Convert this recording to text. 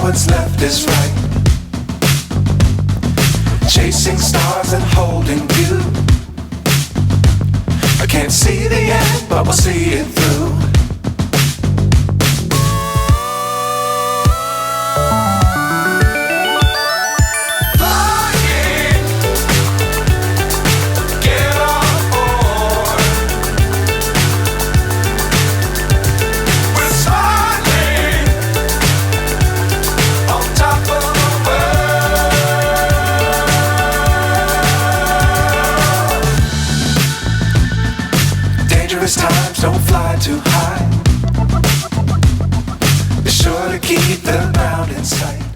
what's left is right. Chasing stars and holding you. I can't see the end, but we'll see it through. Times don't fly too high. Be sure to keep the ground in sight.